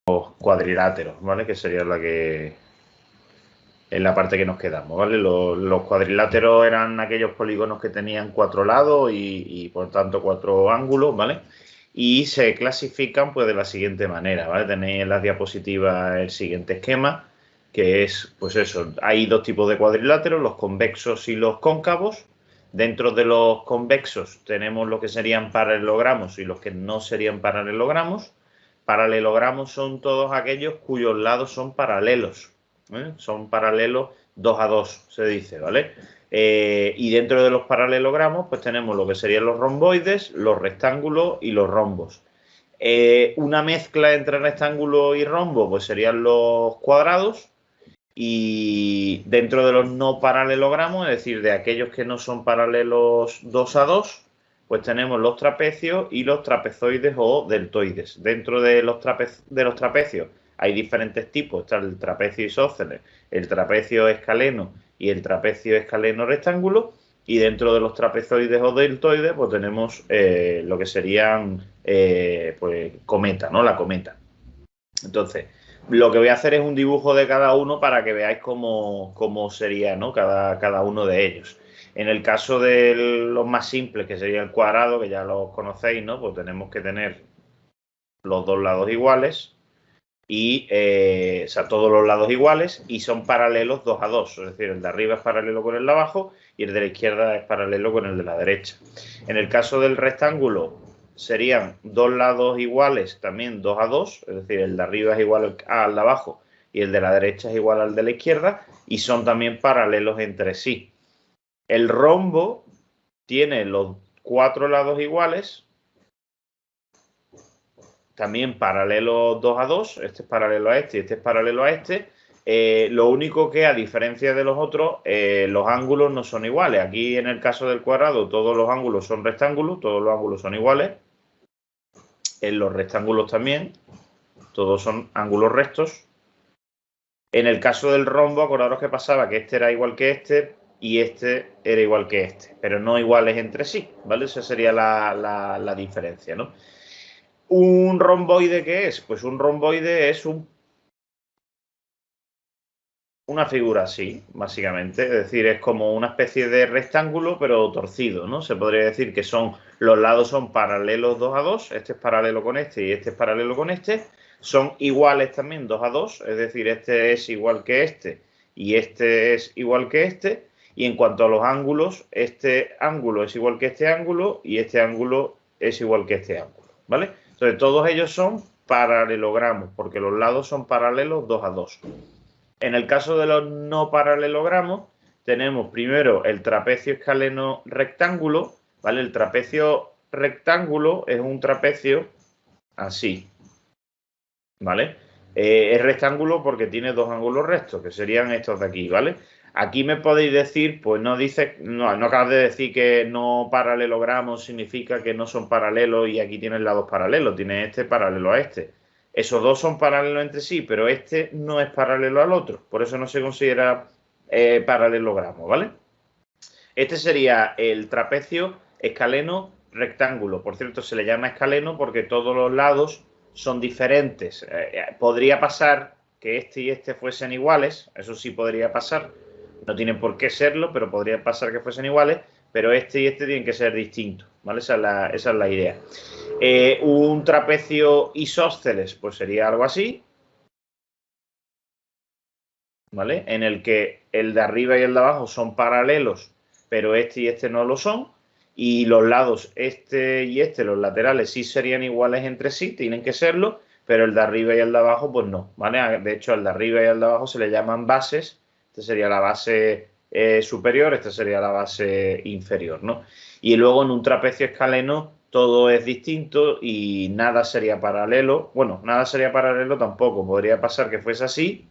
cuadriláteros, ¿vale? Que sería es la parte que nos quedamos, ¿vale? Los cuadriláteros eran aquellos polígonos que tenían 4 lados y por tanto 4 ángulos, ¿vale? Y se clasifican pues de la siguiente manera, ¿vale? Tenéis en las diapositivas el siguiente esquema, que es, pues eso, hay 2 tipos de cuadriláteros, los convexos y los cóncavos. Dentro de los convexos tenemos lo que serían paralelogramos y los que no serían paralelogramos. Paralelogramos son todos aquellos cuyos lados son paralelos, ¿eh? Son paralelos 2 a 2, se dice, ¿vale? Y dentro de los paralelogramos, pues tenemos lo que serían los romboides, los rectángulos y los rombos. Una mezcla entre rectángulo y rombo, pues serían los cuadrados. Y dentro de los no paralelogramos, es decir, de aquellos que no son paralelos 2 a 2, pues tenemos los trapecios y los trapezoides o deltoides. Dentro de los trapecios hay diferentes tipos. Está el trapecio isósceles, el trapecio escaleno y el trapecio escaleno rectángulo. Y dentro de los trapezoides o deltoides, pues tenemos lo que serían pues cometa, ¿no? La cometa. Entonces, lo que voy a hacer es un dibujo de cada uno para que veáis cómo sería, ¿no? cada uno de ellos. En el caso de los más simples, que sería el cuadrado, que ya lo conocéis, ¿no? Pues tenemos que tener los dos lados iguales y, o sea, todos los lados iguales y son paralelos 2 a 2. Es decir, el de arriba es paralelo con el de abajo y el de la izquierda es paralelo con el de la derecha. En el caso del rectángulo, serían dos lados iguales, también 2 a 2, es decir, el de arriba es igual al de abajo y el de la derecha es igual al de la izquierda, y son también paralelos entre sí. El rombo tiene los 4 lados iguales, también paralelos 2 a 2, este es paralelo a este y este es paralelo a este. Lo único que, a diferencia de los otros, los ángulos no son iguales. Aquí, en el caso del cuadrado, todos los ángulos son rectángulos, todos los ángulos son iguales. En los rectángulos también, todos son ángulos rectos. En el caso del rombo, acordaros que pasaba que este era igual que este y este era igual que este, pero no iguales entre sí, ¿vale? Esa sería la diferencia, ¿no? ¿Un romboide qué es? Pues un romboide es una figura así, básicamente. Es decir, es como una especie de rectángulo, pero torcido, ¿no? Se podría decir que los lados son paralelos 2 a 2. Este es paralelo con este y este es paralelo con este. Son iguales también 2 a 2. Es decir, este es igual que este y este es igual que este. Y en cuanto a los ángulos, este ángulo es igual que este ángulo y este ángulo es igual que este ángulo, ¿vale? Entonces, todos ellos son paralelogramos, porque los lados son paralelos 2 a 2. En el caso de los no paralelogramos, tenemos primero el trapecio escaleno rectángulo, ¿vale? El trapecio rectángulo es un trapecio así, ¿vale? Es rectángulo porque tiene dos ángulos rectos, que serían estos de aquí, ¿vale? Aquí me podéis decir, pues no acabas de decir que no paralelogramos significa que no son paralelos y aquí tienes lados paralelos, tiene este paralelo a este. Esos dos son paralelos entre sí, pero este no es paralelo al otro, por eso no se considera paralelogramo, ¿vale? Este sería el trapecio escaleno rectángulo. Por cierto, se le llama escaleno porque todos los lados son diferentes. Podría pasar que este y este fuesen iguales, eso sí podría pasar. No tienen por qué serlo, pero podría pasar que fuesen iguales, pero este y este tienen que ser distintos, ¿vale? Esa es la idea. Un trapecio isósceles, pues sería algo así, ¿vale? En el que el de arriba y el de abajo son paralelos, pero este y este no lo son. Y los lados, este y este, los laterales, sí serían iguales entre sí, tienen que serlo, pero el de arriba y el de abajo, pues no, ¿vale? De hecho, al de arriba y al de abajo se le llaman bases. Esta sería la base superior, esta sería la base inferior, ¿no? Y luego en un trapecio escaleno todo es distinto y nada sería paralelo. Bueno, nada sería paralelo tampoco. Podría pasar que fuese así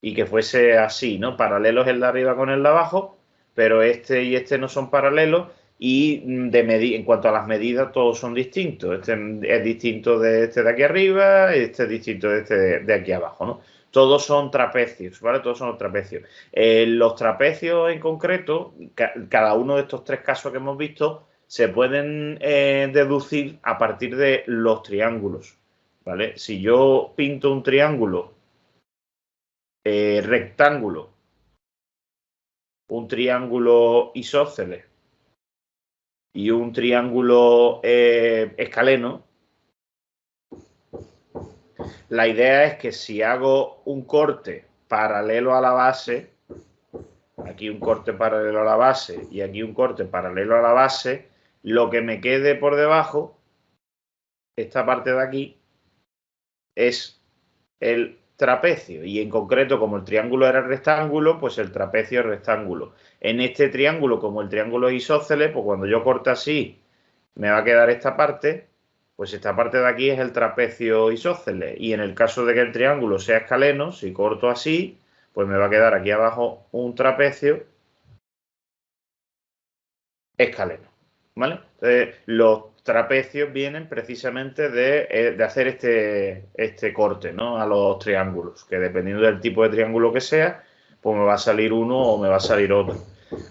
y que fuese así, ¿no? Paralelos el de arriba con el de abajo, pero este y este no son paralelos y en cuanto a las medidas todos son distintos. Este es distinto de este de aquí arriba, este es distinto de este de aquí abajo, ¿no? Todos son trapecios, ¿vale? Todos son los trapecios. Los trapecios en concreto, cada uno de estos tres casos que hemos visto, se pueden deducir a partir de los triángulos, ¿vale? Si yo pinto un triángulo rectángulo, un triángulo isósceles y un triángulo escaleno, la idea es que si hago un corte paralelo a la base, aquí un corte paralelo a la base y aquí un corte paralelo a la base, lo que me quede por debajo, esta parte de aquí, es el trapecio. Y en concreto, como el triángulo era rectángulo, pues el trapecio es rectángulo. En este triángulo, como el triángulo es isósceles, pues cuando yo corte así, me va a quedar esta parte, pues esta parte de aquí es el trapecio isósceles. Y en el caso de que el triángulo sea escaleno, si corto así, pues me va a quedar aquí abajo un trapecio escaleno, ¿vale? Entonces, los trapecios vienen precisamente de hacer este corte, ¿no? A los triángulos, que dependiendo del tipo de triángulo que sea, pues me va a salir uno o me va a salir otro.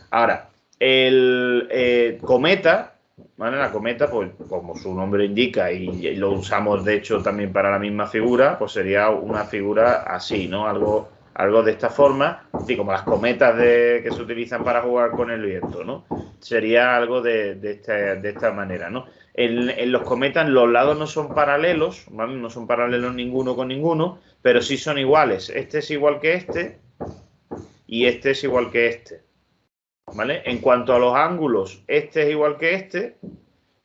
Ahora, el cometa, ¿vale? La cometa, pues como su nombre indica, y lo usamos de hecho también para la misma figura, pues sería una figura así, ¿no? Algo de esta forma, así como las cometas que se utilizan para jugar con el viento, ¿no? Sería algo de esta manera, ¿no? En los cometas los lados no son paralelos, ¿vale? No son paralelos ninguno con ninguno, pero sí son iguales. Este es igual que este y este es igual que este, ¿vale? En cuanto a los ángulos, este es igual que este,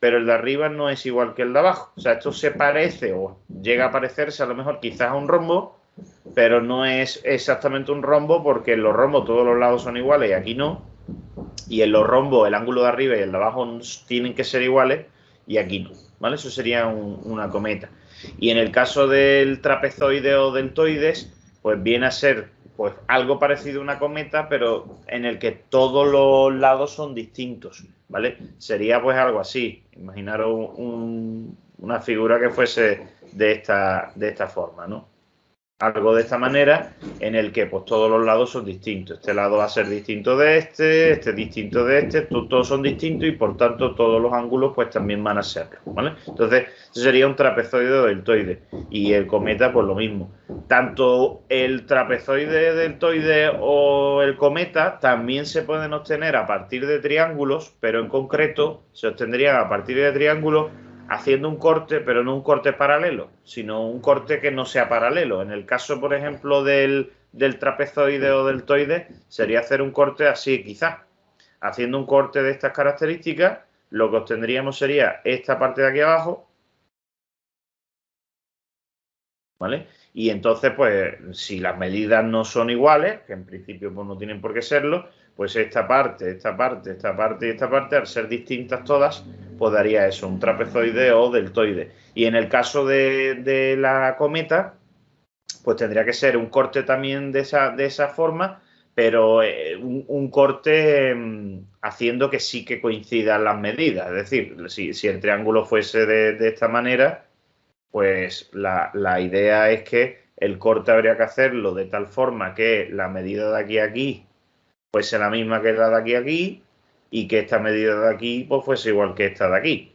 pero el de arriba no es igual que el de abajo. O sea, esto se parece o llega a parecerse a lo mejor quizás a un rombo, pero no es exactamente un rombo porque en los rombos todos los lados son iguales y aquí no. Y en los rombos el ángulo de arriba y el de abajo tienen que ser iguales y aquí no, ¿vale? Eso sería una cometa. Y en el caso del trapezoide o deltoides, pues viene a ser pues algo parecido a una cometa, pero en el que todos los lados son distintos, ¿vale? Sería pues algo así. Imaginaros una figura que fuese de esta forma, ¿no? Algo de esta manera en el que pues todos los lados son distintos. Este lado va a ser distinto de este distinto de este, todos son distintos y por tanto todos los ángulos pues también van a serlo, ¿vale? Entonces, eso sería un trapezoide o deltoide y el cometa pues lo mismo. Tanto el trapezoide, deltoide o el cometa también se pueden obtener a partir de triángulos, pero en concreto se obtendrían a partir de triángulos haciendo un corte, pero no un corte paralelo, sino un corte que no sea paralelo. En el caso, por ejemplo, del trapezoide o deltoide, sería hacer un corte así, quizás. Haciendo un corte de estas características, lo que obtendríamos sería esta parte de aquí abajo, ¿vale? Y entonces, pues, si las medidas no son iguales, que en principio pues, no tienen por qué serlo, pues esta parte, esta parte, esta parte y esta parte, al ser distintas todas, pues daría eso, un trapezoide o deltoide. Y en el caso de la cometa, pues tendría que ser un corte también de esa forma, pero un corte haciendo que sí que coincidan las medidas. Es decir, si el triángulo fuese de esta manera, pues la idea es que el corte habría que hacerlo de tal forma que la medida de aquí a aquí fuese la misma que la de aquí a aquí y que esta medida de aquí pues fuese igual que esta de aquí,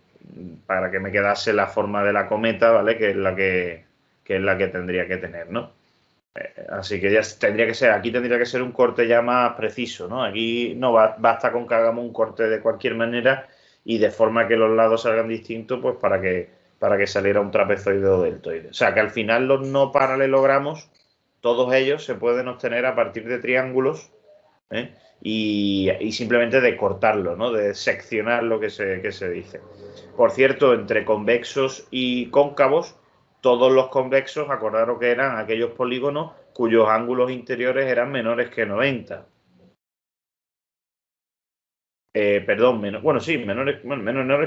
para que me quedase la forma de la cometa, ¿vale? Que es la que tendría que tener, ¿no? Así que ya tendría que ser, aquí tendría que ser un corte ya más preciso, ¿no? Aquí no basta con que hagamos un corte de cualquier manera y de forma que los lados salgan distintos, pues para que saliera un trapezoide o deltoide. O sea, que al final los no paralelogramos, todos ellos se pueden obtener a partir de triángulos, ¿eh? Y simplemente de cortarlo, ¿no? De seccionar lo que se dice. Por cierto, entre convexos y cóncavos, todos los convexos, acordaros que eran aquellos polígonos cuyos ángulos interiores eran menores que 90. Perdón, sí, menores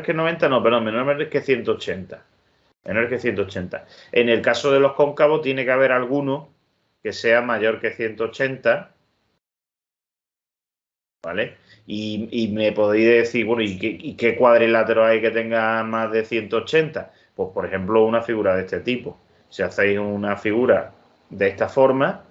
que 90, no, perdón, menores que 180. Menores que 180. En el caso de los cóncavos tiene que haber alguno que sea mayor que 180, ¿vale? Y me podéis decir, bueno, ¿y qué cuadrilátero hay que tenga más de 180? Pues, por ejemplo, una figura de este tipo. Si hacéis una figura de esta forma,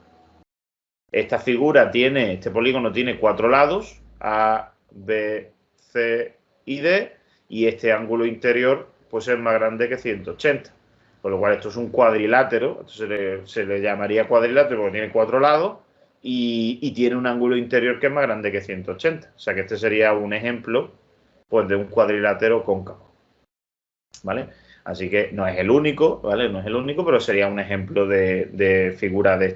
este polígono tiene 4 lados, A, B, C y D, y este ángulo interior pues es más grande que 180. Con lo cual esto es un cuadrilátero, esto se le llamaría cuadrilátero porque tiene 4 lados y tiene un ángulo interior que es más grande que 180. O sea que este sería un ejemplo pues, de un cuadrilátero cóncavo. ¿Vale? Así que no es el único, ¿vale? No es el único, pero sería un ejemplo de figura de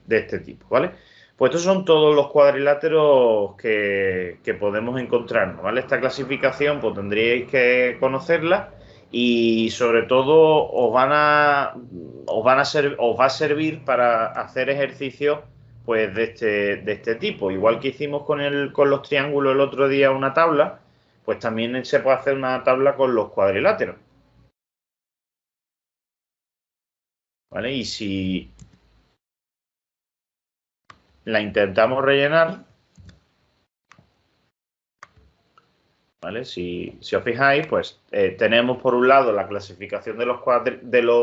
este tipo, ¿vale? Pues estos son todos los cuadriláteros que podemos encontrarnos, ¿vale? Esta clasificación, pues tendríais que conocerla y sobre todo os va a servir para hacer ejercicios pues de este tipo. Igual que hicimos con los triángulos el otro día una tabla, pues también se puede hacer una tabla con los cuadriláteros. ¿Vale? Y si la intentamos rellenar, ¿vale? Si os fijáis, pues tenemos por un lado la clasificación de los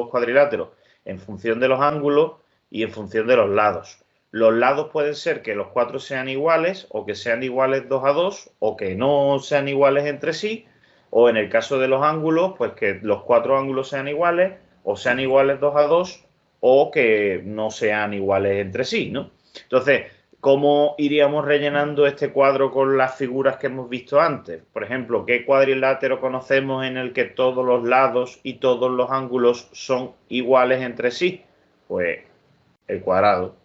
cuadriláteros en función de los ángulos y en función de los lados. Los lados pueden ser que los 4 sean iguales o que sean iguales 2 a 2 o que no sean iguales entre sí, o en el caso de los ángulos, pues que los 4 ángulos sean iguales o sean iguales 2 a 2 o que no sean iguales entre sí, ¿no? Entonces, ¿cómo iríamos rellenando este cuadro con las figuras que hemos visto antes? Por ejemplo, ¿qué cuadrilátero conocemos en el que todos los lados y todos los ángulos son iguales entre sí? Pues el cuadrado.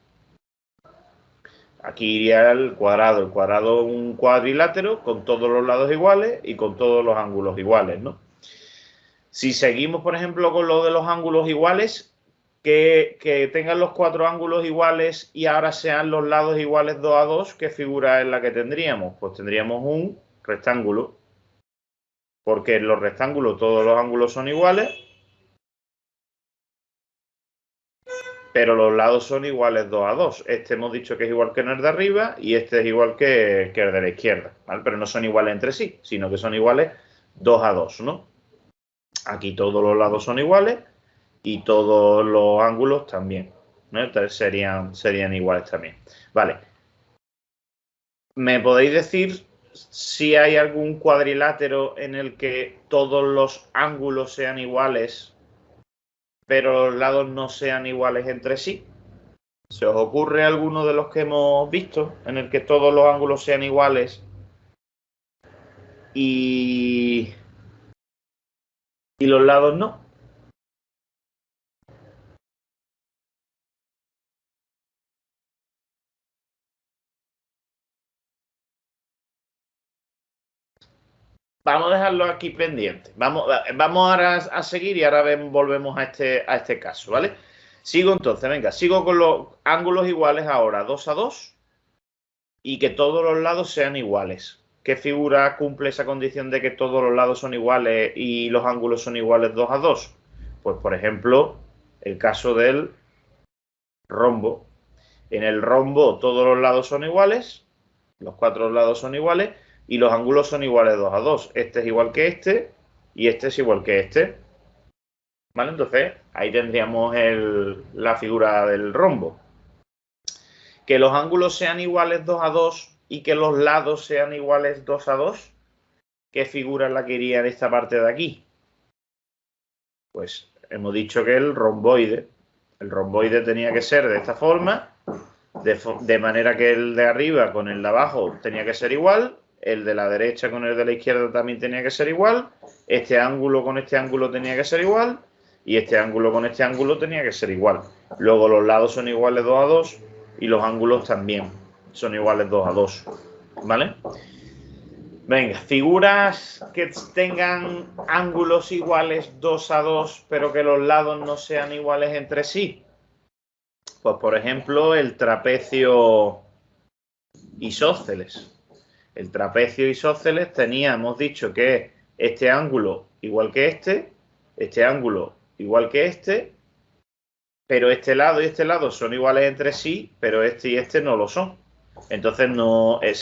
Aquí iría el cuadrado. El cuadrado es un cuadrilátero con todos los lados iguales y con todos los ángulos iguales, ¿no? Si seguimos, por ejemplo, con lo de los ángulos iguales, que tengan los 4 ángulos iguales y ahora sean los lados iguales 2 a 2, ¿qué figura es la que tendríamos? Pues tendríamos un rectángulo, porque en los rectángulos todos los ángulos son iguales, pero los lados son iguales 2 a 2. Este hemos dicho que es igual que el de arriba y este es igual que el de la izquierda, ¿vale? Pero no son iguales entre sí, sino que son iguales 2 a 2, ¿no? Aquí todos los lados son iguales y todos los ángulos también, ¿no? Entonces serían iguales también. Vale. ¿Me podéis decir si hay algún cuadrilátero en el que todos los ángulos sean iguales, pero los lados no sean iguales entre sí? ¿Se os ocurre alguno de los que hemos visto en el que todos los ángulos sean iguales y los lados no? Vamos a dejarlo aquí pendiente. Vamos ahora a seguir y ahora volvemos a este caso, ¿vale? Sigo entonces, venga, sigo con los ángulos iguales ahora, 2 a 2 y que todos los lados sean iguales. ¿Qué figura cumple esa condición de que todos los lados son iguales y los ángulos son iguales 2 a 2? Pues, por ejemplo, el caso del rombo. En el rombo todos los lados son iguales, los 4 lados son iguales y los ángulos son iguales 2 a 2. Este es igual que este y este es igual que este. ¿Vale? Entonces, ahí tendríamos la figura del rombo. Que los ángulos sean iguales 2 a 2 y que los lados sean iguales 2 a 2. ¿Qué figura es la que iría en esta parte de aquí? Pues hemos dicho que el romboide. El romboide tenía que ser de esta forma, de manera que el de arriba con el de abajo tenía que ser igual, el de la derecha con el de la izquierda también tenía que ser igual, este ángulo con este ángulo tenía que ser igual y este ángulo con este ángulo tenía que ser igual. Luego los lados son iguales 2 a 2 y los ángulos también son iguales 2 a 2. ¿Vale? Venga, figuras que tengan ángulos iguales 2 a 2, pero que los lados no sean iguales entre sí. Pues, por ejemplo, el trapecio isósceles. El trapecio isósceles hemos dicho que este ángulo igual que este ángulo igual que este, pero este lado y este lado son iguales entre sí, pero este y este no lo son. Entonces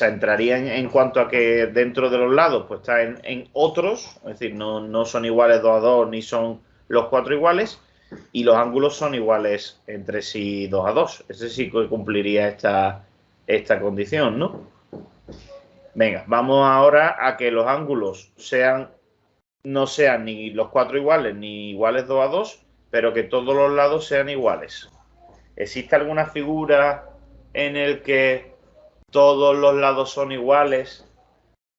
entraría en cuanto a que dentro de los lados pues está en otros, es decir, no son iguales 2 a 2 ni son los 4 iguales y los ángulos son iguales entre sí 2 a 2. Ese sí que cumpliría esta condición, ¿no? Venga, vamos ahora a que los ángulos no sean ni los 4 iguales ni iguales 2 a 2, pero que todos los lados sean iguales. ¿Existe alguna figura en el que todos los lados son iguales,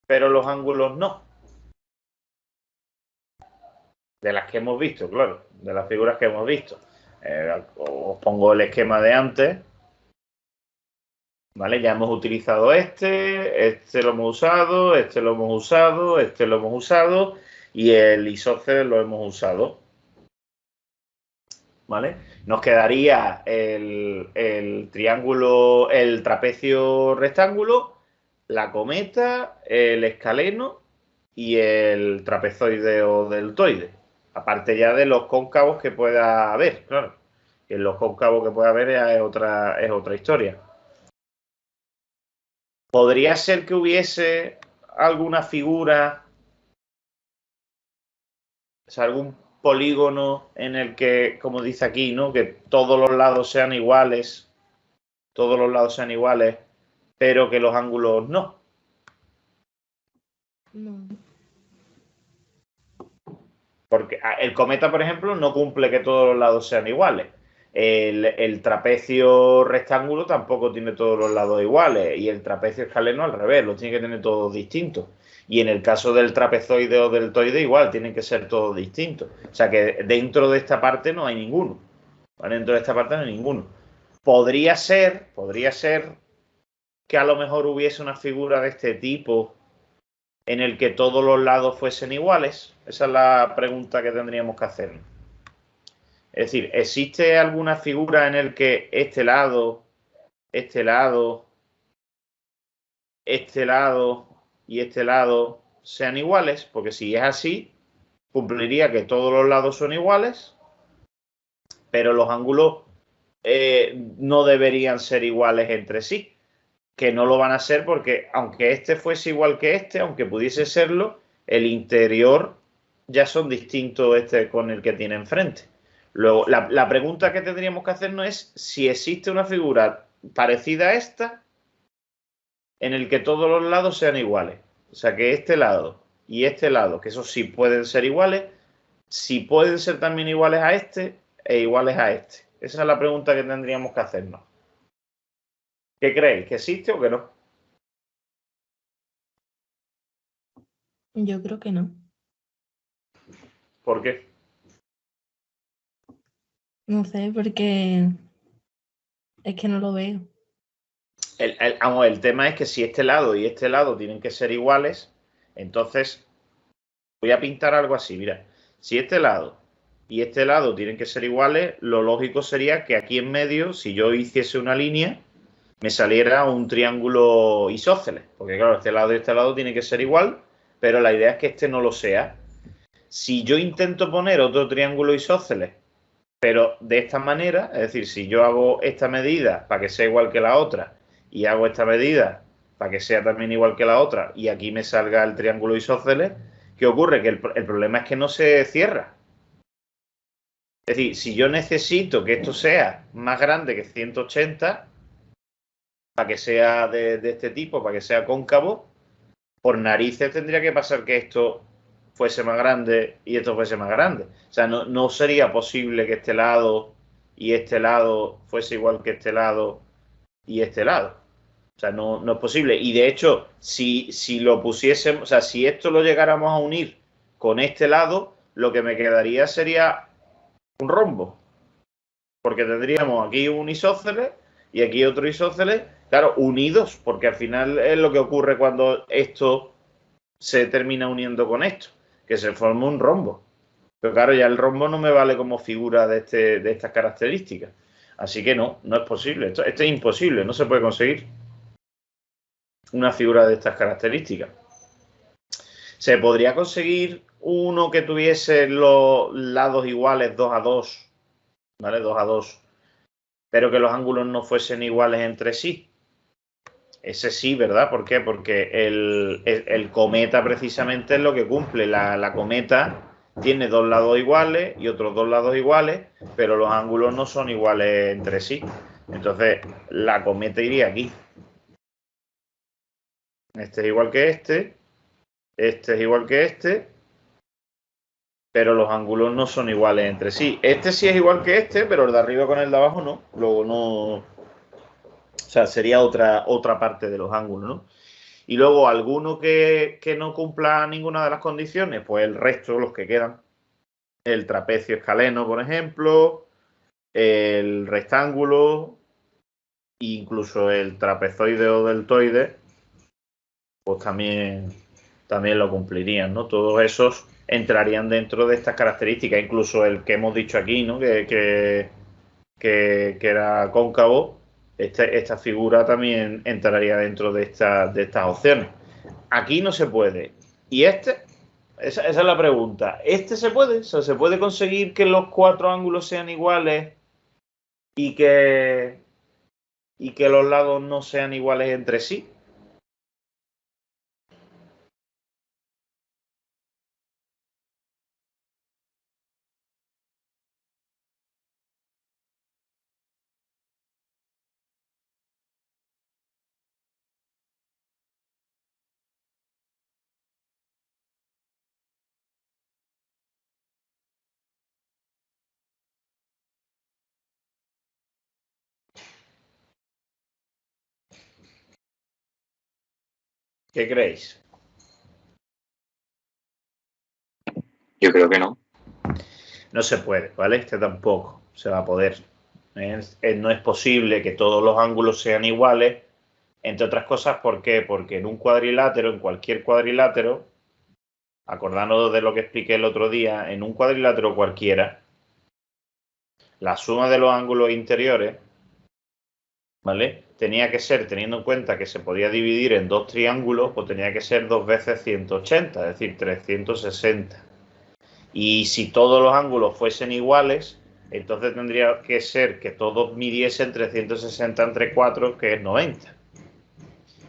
pero los ángulos no? De las que hemos visto, claro, de las figuras que hemos visto. Os pongo el esquema de antes. ¿Vale? Ya hemos utilizado este lo hemos usado, este lo hemos usado, este lo hemos usado y el isósceles lo hemos usado. ¿Vale? Nos quedaría el triángulo, el trapecio rectángulo, la cometa, el escaleno y el trapezoide o deltoide. Aparte ya de los cóncavos que pueda haber, claro. Que los cóncavos que pueda haber es otra historia. ¿Podría ser que hubiese alguna figura, o sea, algún polígono en el que, como dice aquí, ¿no? Que todos los lados sean iguales, pero que los ángulos no? No. Porque el cometa, por ejemplo, no cumple que todos los lados sean iguales. El trapecio rectángulo tampoco tiene todos los lados iguales y el trapecio escaleno al revés, los tiene que tener todos distintos. Y en el caso del trapezoide o deltoide igual, tienen que ser todos distintos. O sea que dentro de esta parte no hay ninguno. ¿Vale? Dentro de esta parte no hay ninguno. Podría ser que a lo mejor hubiese una figura de este tipo en el que todos los lados fuesen iguales. Esa es la pregunta que tendríamos que hacer. Es decir, ¿existe alguna figura en el que este lado y este lado sean iguales? Porque si es así, cumpliría que todos los lados son iguales, pero los ángulos no deberían ser iguales entre sí, que no lo van a ser porque aunque este fuese igual que este, aunque pudiese serlo, el interior ya son distintos este con el que tiene enfrente. Luego, la pregunta que tendríamos que hacernos es si existe una figura parecida a esta en el que todos los lados sean iguales. O sea, que este lado y este lado, que esos sí pueden ser iguales, si pueden ser también iguales a este e iguales a este. Esa es la pregunta que tendríamos que hacernos. ¿Qué creéis? ¿Que existe o que no? Yo creo que no. ¿Por qué? No sé, porque es que no lo veo. El tema es que si este lado y este lado tienen que ser iguales, entonces voy a pintar algo así. Mira, si este lado y este lado tienen que ser iguales, lo lógico sería que aquí en medio, si yo hiciese una línea, me saliera un triángulo isósceles. Porque claro, este lado y este lado tienen que ser igual, pero la idea es que este no lo sea. Si yo intento poner otro triángulo isósceles, pero de esta manera, es decir, si yo hago esta medida para que sea igual que la otra y hago esta medida para que sea también igual que la otra y aquí me salga el triángulo isósceles, ¿qué ocurre? Que el problema es que no se cierra. Es decir, si yo necesito que esto sea más grande que 180, para que sea de este tipo, para que sea cóncavo, por narices tendría que pasar que esto fuese más grande y esto fuese más grande. O sea, no sería posible que este lado y este lado fuese igual que este lado y este lado. O sea, no es posible. Y de hecho, si lo pusiésemos, o sea, si esto lo llegáramos a unir con este lado, lo que me quedaría sería un rombo. Porque tendríamos aquí un isósceles y aquí otro isósceles, claro, unidos, porque al final es lo que ocurre cuando esto se termina uniendo con esto, que se forma un rombo. Pero claro, ya el rombo no me vale como figura de estas características. Así que no es posible. Esto es imposible, no se puede conseguir una figura de estas características. Se podría conseguir uno que tuviese los lados iguales 2 a 2, ¿vale? 2 a 2, pero que los ángulos no fuesen iguales entre sí. Ese sí, ¿verdad? ¿Por qué? Porque el cometa precisamente es lo que cumple. La cometa tiene dos lados iguales y otros dos lados iguales, pero los ángulos no son iguales entre sí. Entonces, la cometa iría aquí. Este es igual que este es igual que este, pero los ángulos no son iguales entre sí. Este sí es igual que este, pero el de arriba con el de abajo no. Luego no... O sea, sería otra parte de los ángulos, ¿no? Y luego alguno que no cumpla ninguna de las condiciones, pues el resto, los que quedan. El trapecio escaleno, por ejemplo, el rectángulo, incluso el trapezoide o deltoide, pues también lo cumplirían, ¿no? Todos esos entrarían dentro de estas características, incluso el que hemos dicho aquí, ¿no? Que era cóncavo, esta figura también entraría dentro de estas opciones. Aquí no se puede. ¿Y este? Esa es la pregunta. ¿Este se puede? O sea, ¿se puede conseguir que los cuatro ángulos sean iguales y que los lados no sean iguales entre sí? ¿Qué creéis? Yo creo que no. No se puede, ¿vale? Este tampoco se va a poder. No es posible que todos los ángulos sean iguales, entre otras cosas, ¿por qué? Porque en un cuadrilátero, en cualquier cuadrilátero, acordándonos de lo que expliqué el otro día, en un cuadrilátero cualquiera, la suma de los ángulos interiores, ¿vale? Tenía que ser, teniendo en cuenta que se podía dividir en dos triángulos, pues tenía que ser 2 veces 180, es decir, 360. Y si todos los ángulos fuesen iguales, entonces tendría que ser que todos midiesen 360 entre 4, que es 90.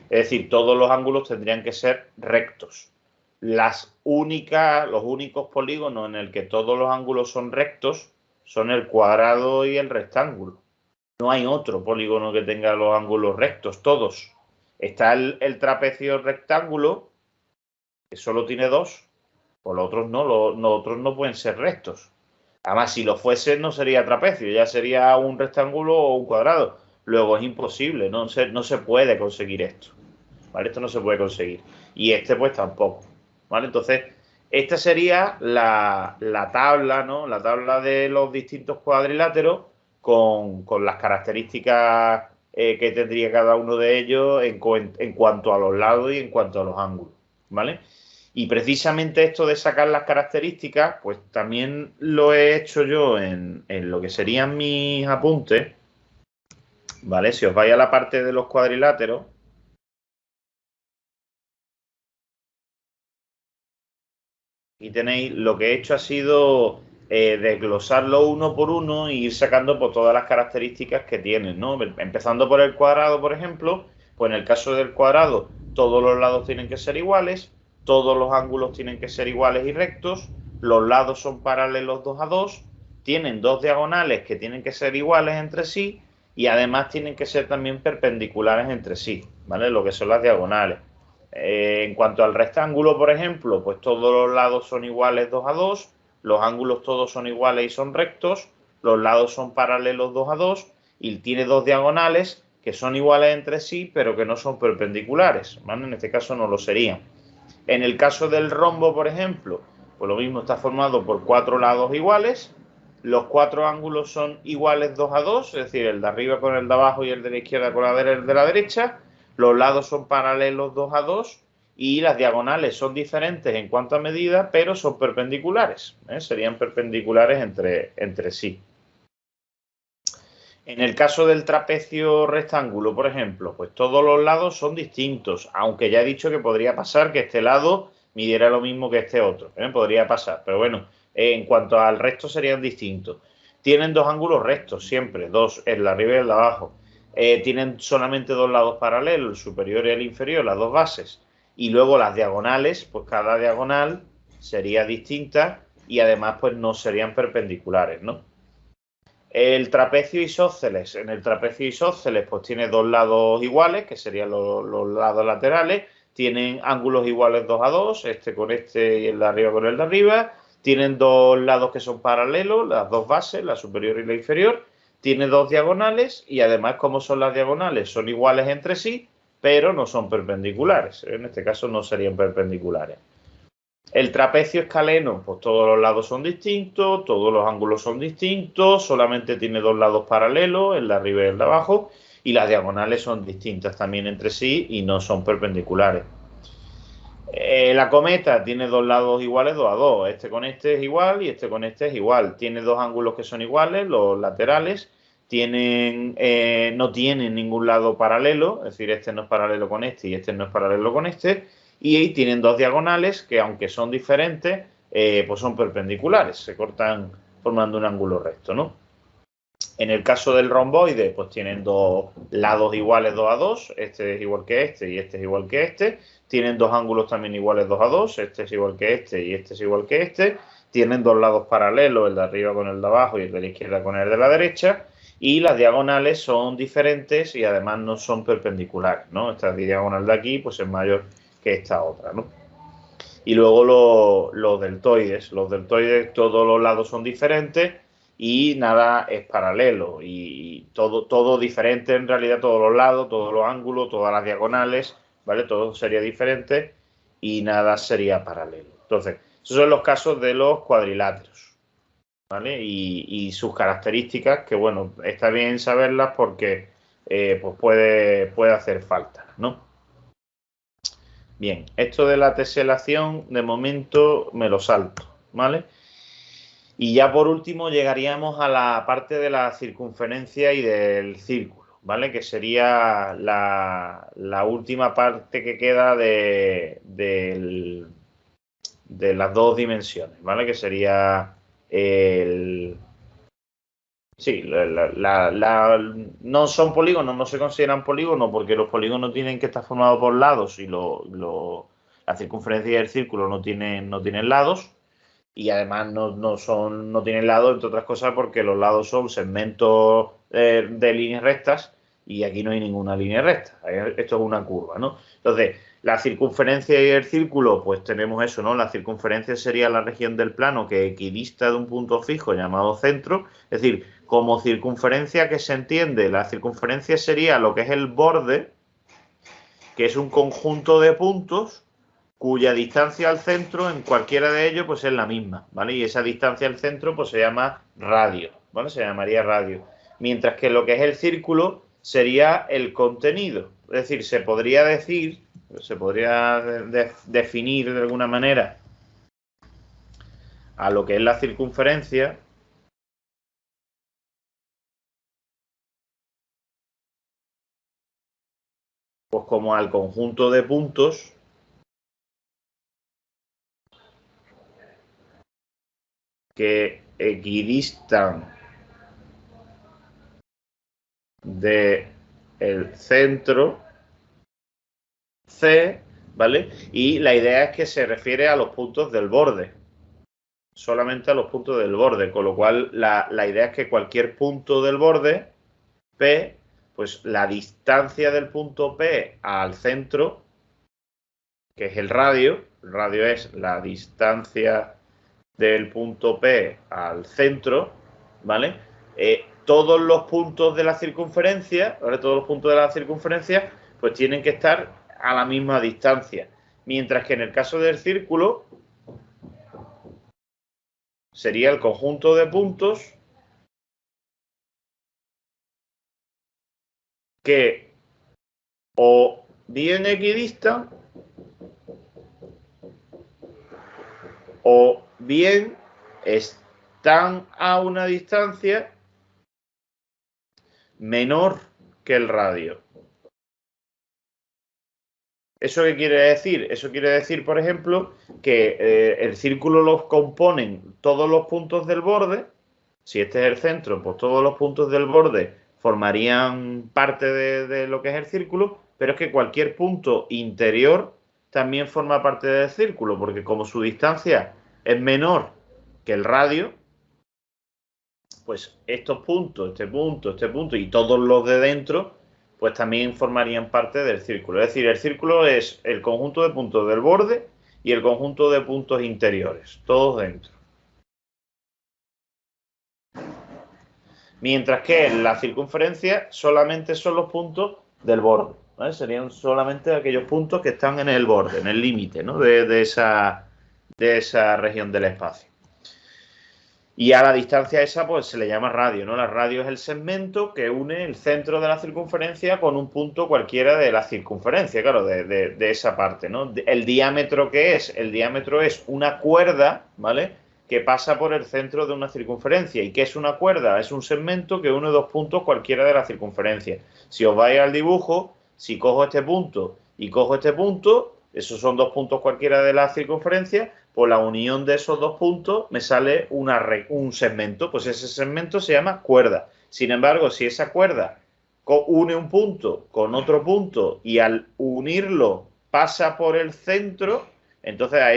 Es decir, todos los ángulos tendrían que ser rectos. Los únicos polígonos en el que todos los ángulos son rectos son el cuadrado y el rectángulo. No hay otro polígono que tenga los ángulos rectos, todos. Está el trapecio rectángulo, que solo tiene dos, pues los otros no, los otros no pueden ser rectos. Además, si lo fuesen, no sería trapecio, ya sería un rectángulo o un cuadrado. Luego es imposible, no se puede conseguir esto. ¿Vale? Esto no se puede conseguir. Y este, pues tampoco. ¿Vale? Entonces, esta sería la tabla, ¿no? La tabla de los distintos cuadriláteros con las características que tendría cada uno de ellos en cuanto a los lados y en cuanto a los ángulos. ¿Vale? Y precisamente esto de sacar las características, pues también lo he hecho yo en lo que serían mis apuntes. ¿Vale? Si os vais a la parte de los cuadriláteros, y tenéis, lo que he hecho ha sido desglosarlo uno por uno e ir sacando pues, todas las características que tienen, ¿no? Empezando por el cuadrado, por ejemplo, pues en el caso del cuadrado, todos los lados tienen que ser iguales, todos los ángulos tienen que ser iguales y rectos, los lados son paralelos 2 a 2, tienen dos diagonales que tienen que ser iguales entre sí y además tienen que ser también perpendiculares entre sí, ¿vale? Lo que son las diagonales. En cuanto al rectángulo, por ejemplo, pues todos los lados son iguales 2 a 2, los ángulos todos son iguales y son rectos, los lados son paralelos 2 a 2 y tiene dos diagonales que son iguales entre sí, pero que no son perpendiculares, ¿vale? En este caso no lo serían. En el caso del rombo, por ejemplo, pues lo mismo, está formado por cuatro lados iguales, los cuatro ángulos son iguales 2 a 2, es decir, el de arriba con el de abajo y el de la izquierda con el de la derecha. Los lados son paralelos 2 a 2 y las diagonales son diferentes en cuanto a medida, pero son perpendiculares. Serían perpendiculares entre sí. En el caso del trapecio rectángulo, por ejemplo, pues todos los lados son distintos, aunque ya he dicho que podría pasar que este lado midiera lo mismo que este otro. Podría pasar, pero bueno, en cuanto al resto serían distintos. Tienen dos ángulos rectos siempre, dos, el de arriba y el de abajo. Tienen solamente dos lados paralelos, el superior y el inferior, las dos bases. Y luego las diagonales, pues cada diagonal sería distinta y además pues no serían perpendiculares, ¿no? El trapecio isósceles. En el trapecio isósceles pues tiene dos lados iguales, que serían los lados laterales. Tienen ángulos iguales 2 a 2, este con este y el de arriba con el de arriba. Tienen dos lados que son paralelos, las dos bases, la superior y la inferior. Tiene dos diagonales y además, como son las diagonales, son iguales entre sí, pero no son perpendiculares. En este caso no serían perpendiculares. El trapecio escaleno, pues todos los lados son distintos, todos los ángulos son distintos, solamente tiene dos lados paralelos, el de arriba y el de abajo, y las diagonales son distintas también entre sí y no son perpendiculares. La cometa tiene dos lados iguales 2 a 2. Este con este es igual y este con este es igual. Tiene dos ángulos que son iguales, los laterales. No tienen ningún lado paralelo, es decir, este no es paralelo con este y este no es paralelo con este. Y tienen dos diagonales que, aunque son diferentes, pues son perpendiculares. Se cortan formando un ángulo recto, ¿no? En el caso del romboide, pues tienen dos lados iguales 2 a 2. Este es igual que este y este es igual que este. Tienen dos ángulos también iguales 2 a 2. Este es igual que este y este es igual que este. Tienen dos lados paralelos, el de arriba con el de abajo y el de la izquierda con el de la derecha. Y las diagonales son diferentes y además no son perpendiculares, ¿no? Esta diagonal de aquí pues es mayor que esta otra, ¿no? Y luego los deltoides. Los deltoides, todos los lados son diferentes y nada es paralelo. Y todo diferente en realidad, todos los lados, todos los ángulos, todas las diagonales, ¿vale? Todo sería diferente y nada sería paralelo. Entonces, esos son los casos de los cuadriláteros, ¿vale? Y sus características, que bueno, está bien saberlas porque pues puede hacer falta, ¿no? Bien, esto de la teselación, de momento me lo salto, ¿vale? Y ya por último llegaríamos a la parte de la circunferencia y del círculo, ¿vale? Que sería la última parte que queda de las dos dimensiones, ¿vale? Que sería el... Sí, no son polígonos, no se consideran polígonos porque los polígonos tienen que estar formados por lados y la circunferencia y el círculo no tienen lados y además no tienen lados, entre otras cosas, porque los lados son segmentos de líneas rectas y aquí no hay ninguna línea recta. Esto es una curva, ¿no? Entonces, la circunferencia y el círculo, pues tenemos eso, ¿no? La circunferencia sería la región del plano que equidista de un punto fijo llamado centro, es decir, como circunferencia que se entiende, la circunferencia sería lo que es el borde, que es un conjunto de puntos cuya distancia al centro en cualquiera de ellos pues es la misma, ¿vale? Y esa distancia al centro pues se llama radio, ¿vale? Se llamaría radio. Mientras que lo que es el círculo sería el contenido. Es decir, se podría definir de alguna manera a lo que es la circunferencia pues como al conjunto de puntos que equidistan del centro C, ¿vale? Y la idea es que se refiere a los puntos del borde, solamente a los puntos del borde, con lo cual la idea es que cualquier punto del borde P, pues la distancia del punto P al centro, que es el radio es la distancia del punto P al centro, ¿vale? Todos los puntos de la circunferencia, ¿vale? Todos los puntos de la circunferencia, pues tienen que estar a la misma distancia. Mientras que en el caso del círculo, sería el conjunto de puntos que o bien equidistan o bien están a una distancia menor que el radio. ¿Eso qué quiere decir? Eso quiere decir, por ejemplo, que el círculo lo componen todos los puntos del borde. Si este es el centro, pues todos los puntos del borde formarían parte de lo que es el círculo, pero es que cualquier punto interior también forma parte del círculo, porque como su distancia es menor que el radio, pues estos puntos, este punto y todos los de dentro, pues también formarían parte del círculo. Es decir, el círculo es el conjunto de puntos del borde y el conjunto de puntos interiores, todos dentro, Mientras que en la circunferencia solamente son los puntos del borde, ¿vale? Serían solamente aquellos puntos que están en el borde, en el límite, ¿no? de esa región del espacio. Y a la distancia esa pues se le llama radio, ¿no? La radio es el segmento que une el centro de la circunferencia con un punto cualquiera de la circunferencia, claro, de esa parte, ¿no? El diámetro, ¿qué es? El diámetro es una cuerda, ¿vale?, que pasa por el centro de una circunferencia. ¿Y qué es una cuerda? Es un segmento que une dos puntos cualquiera de la circunferencia. Si os vais al dibujo, si cojo este punto y cojo este punto, esos son dos puntos cualquiera de la circunferencia, por la unión de esos dos puntos me sale un segmento, pues ese segmento se llama cuerda. Sin embargo, si esa cuerda une un punto con otro punto y al unirlo pasa por el centro, entonces a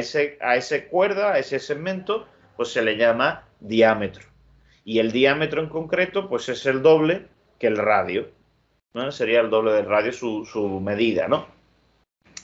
ese cuerda, a ese segmento, pues se le llama diámetro. Y el diámetro en concreto, pues es el doble que el radio, ¿no? Sería el doble del radio su medida, ¿no?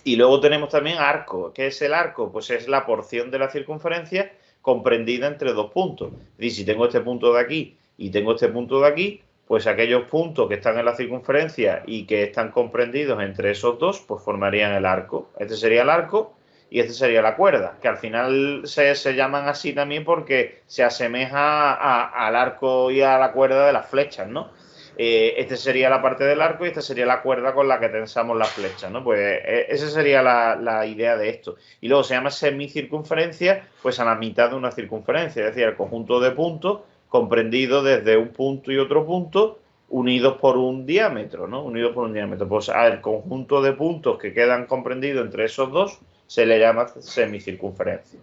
Y luego tenemos también arco. ¿Qué es el arco? Pues es la porción de la circunferencia comprendida entre dos puntos. Es decir, si tengo este punto de aquí y tengo este punto de aquí, pues aquellos puntos que están en la circunferencia y que están comprendidos entre esos dos, pues formarían el arco. Este sería el arco y este sería la cuerda, que al final se llaman así también porque se asemeja al arco y a la cuerda de las flechas, ¿no? Este sería la parte del arco y esta sería la cuerda con la que tensamos las flechas, ¿no? Pues esa sería la idea de esto. Y luego se llama semicircunferencia, pues a la mitad de una circunferencia, es decir, el conjunto de puntos comprendido desde un punto y otro punto unidos por un diámetro, ¿no? Unidos por un diámetro. Pues al conjunto de puntos que quedan comprendidos entre esos dos se le llama semicircunferencia.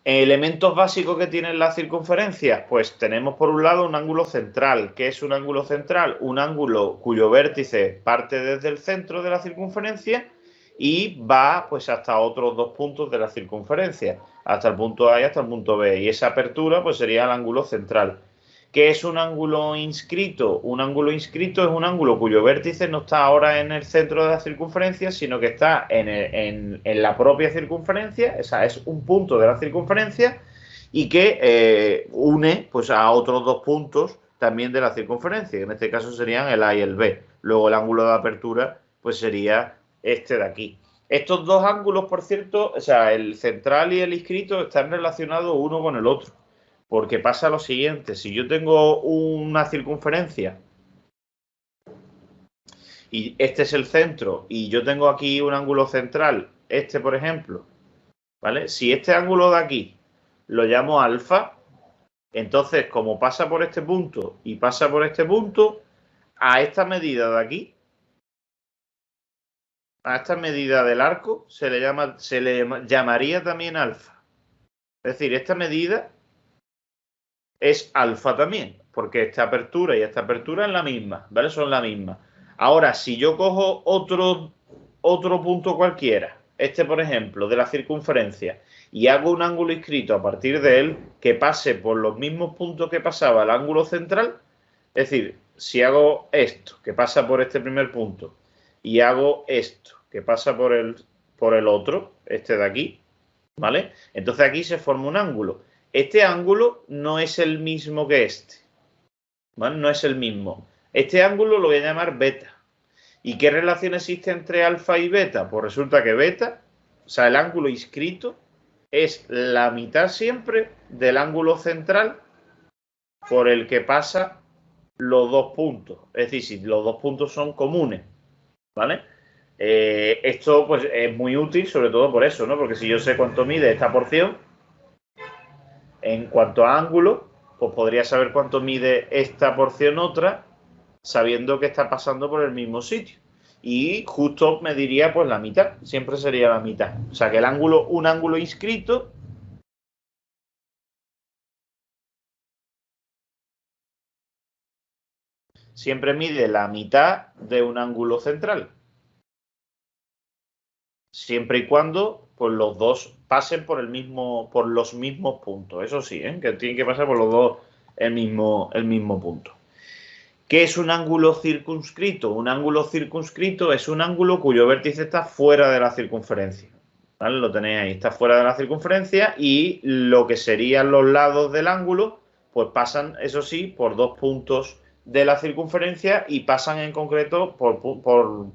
Elementos básicos que tienen las circunferencias, pues tenemos por un lado un ángulo central. ¿Qué es un ángulo central? Un ángulo cuyo vértice parte desde el centro de la circunferencia y va pues hasta otros dos puntos de la circunferencia, hasta el punto A y hasta el punto B. Y esa apertura pues sería el ángulo central. ¿Qué es un ángulo inscrito? Un ángulo inscrito es un ángulo cuyo vértice no está ahora en el centro de la circunferencia, sino que está en la propia circunferencia, o sea, es un punto de la circunferencia y que une pues, a otros dos puntos también de la circunferencia, que en este caso serían el A y el B. Luego el ángulo de apertura pues sería este de aquí. Estos dos ángulos, por cierto, o sea, el central y el inscrito están relacionados uno con el otro. Porque pasa lo siguiente, si yo tengo una circunferencia y este es el centro y yo tengo aquí un ángulo central, este por ejemplo, ¿vale? Si este ángulo de aquí lo llamo alfa, entonces como pasa por este punto y pasa por este punto, a esta medida de aquí, a esta medida del arco, se le llamaría también alfa. Es decir, esta medida es alfa también, porque esta apertura y esta apertura es la misma, ¿vale? Son la misma. Ahora, si yo cojo otro punto cualquiera, este por ejemplo, de la circunferencia, y hago un ángulo inscrito a partir de él que pase por los mismos puntos que pasaba el ángulo central, es decir, si hago esto, que pasa por este primer punto, y hago esto, que pasa por el otro, este de aquí, ¿vale? Entonces aquí se forma un ángulo. Este ángulo no es el mismo que este, ¿vale? No es el mismo. Este ángulo lo voy a llamar beta. ¿Y qué relación existe entre alfa y beta? Pues resulta que beta, o sea, el ángulo inscrito, es la mitad siempre del ángulo central por el que pasa los dos puntos. Es decir, si los dos puntos son comunes, ¿vale? Esto pues es muy útil, sobre todo por eso, ¿no? Porque si yo sé cuánto mide esta porción, en cuanto a ángulo, pues podría saber cuánto mide esta porción otra, sabiendo que está pasando por el mismo sitio. Y justo me diría pues la mitad, siempre sería la mitad. O sea que un ángulo inscrito siempre mide la mitad de un ángulo central. Siempre y cuando pues, los dos pasen por los mismos puntos. Eso sí, que tienen que pasar por los dos el mismo punto. ¿Qué es un ángulo circunscrito? Un ángulo circunscrito es un ángulo cuyo vértice está fuera de la circunferencia. ¿Vale? Lo tenéis ahí, está fuera de la circunferencia y lo que serían los lados del ángulo pues pasan, eso sí, por 2 puntos de la circunferencia y pasan en concreto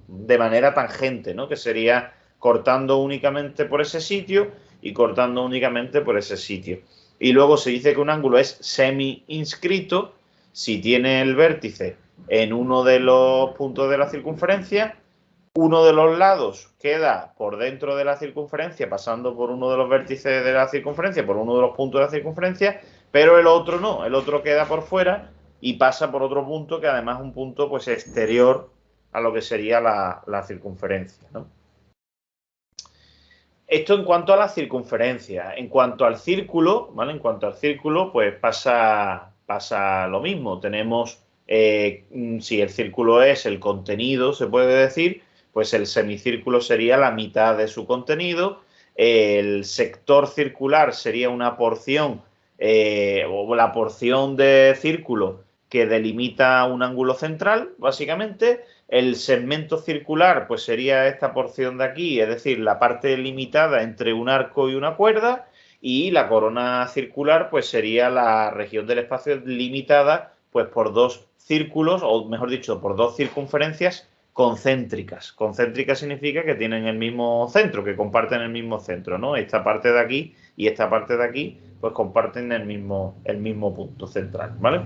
de manera tangente, ¿no? Que sería cortando únicamente por ese sitio y cortando únicamente por ese sitio. Y luego se dice que un ángulo es semi-inscrito si tiene el vértice en uno de los puntos de la circunferencia, uno de los lados queda por dentro de la circunferencia, pasando por uno de los vértices de la circunferencia, por uno de los puntos de la circunferencia, pero el otro no, el otro queda por fuera y pasa por otro punto que además es un punto pues exterior a lo que sería la circunferencia, ¿no? Esto en cuanto a la circunferencia. En cuanto al círculo, ¿vale? En cuanto al círculo, pues pasa lo mismo. Tenemos, si el círculo es el contenido, se puede decir, pues el semicírculo sería la mitad de su contenido. El sector circular sería una porción, o la porción de círculo que delimita un ángulo central, básicamente. El segmento circular, pues sería esta porción de aquí, es decir, la parte delimitada entre un arco y una cuerda, y la corona circular, pues sería la región del espacio limitada, pues por 2 círculos, o mejor dicho, por 2 circunferencias concéntricas. Concéntricas significa que tienen el mismo centro, que comparten el mismo centro, ¿no? Esta parte de aquí y esta parte de aquí, pues comparten el mismo punto central, ¿vale?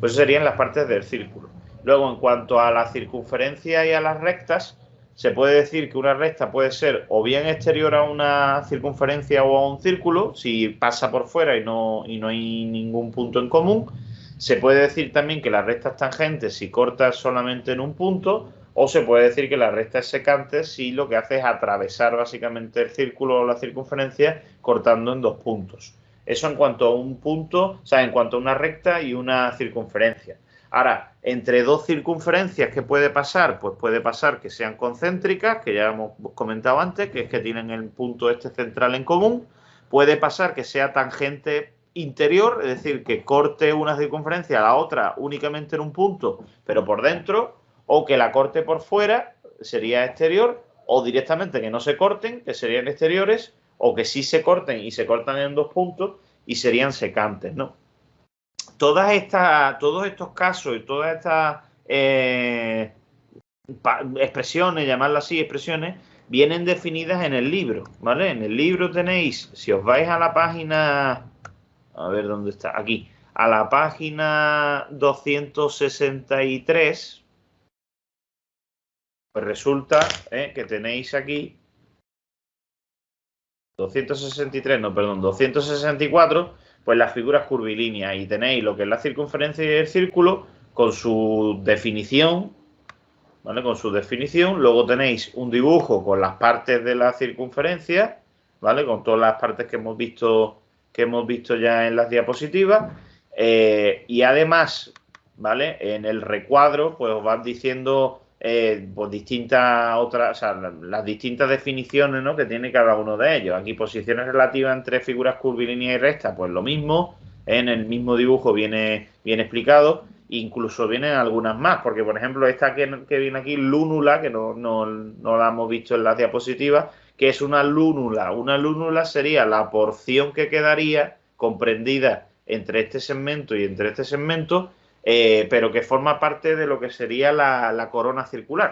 Pues eso serían las partes del círculo. Luego, en cuanto a la circunferencia y a las rectas, se puede decir que una recta puede ser o bien exterior a una circunferencia o a un círculo, si pasa por fuera y no hay ningún punto en común. Se puede decir también que la recta es tangente si cortas solamente en un punto, o se puede decir que la recta es secante si lo que hace es atravesar básicamente el círculo o la circunferencia cortando en 2 puntos. Eso en cuanto a un punto, o sea, en cuanto a una recta y una circunferencia. Ahora, entre 2 circunferencias, ¿qué puede pasar? Pues puede pasar que sean concéntricas, que ya hemos comentado antes, que es que tienen el punto este central en común. Puede pasar que sea tangente interior, es decir, que corte una circunferencia a la otra únicamente en un punto, pero por dentro, o que la corte por fuera, sería exterior, o directamente que no se corten, que serían exteriores, o que sí se corten y se cortan en 2 puntos y serían secantes, ¿no? Todos estos casos y todas estas expresiones, llamarlas así, expresiones, vienen definidas en el libro, ¿vale? En el libro tenéis, si os vais a la página, a ver dónde está, aquí, a la página 263, pues resulta que tenéis aquí 264, pues las figuras curvilíneas, y tenéis lo que es la circunferencia y el círculo con su definición, ¿vale? Con su definición. Luego tenéis un dibujo con las partes de la circunferencia, ¿vale? Con todas las partes que hemos visto ya en las diapositivas. Y además, ¿vale? En el recuadro, pues os van diciendo pues distintas otras, o sea, las distintas definiciones, ¿no? Que tiene cada uno de ellos. Aquí posiciones relativas entre figuras curvilíneas y rectas, pues lo mismo. En el mismo dibujo viene explicado. Incluso vienen algunas más, porque por ejemplo esta que viene aquí, lúnula, que no la hemos visto en las diapositivas, que es una lúnula. Una lúnula sería la porción que quedaría comprendida entre este segmento y entre este segmento, pero que forma parte de lo que sería la corona circular,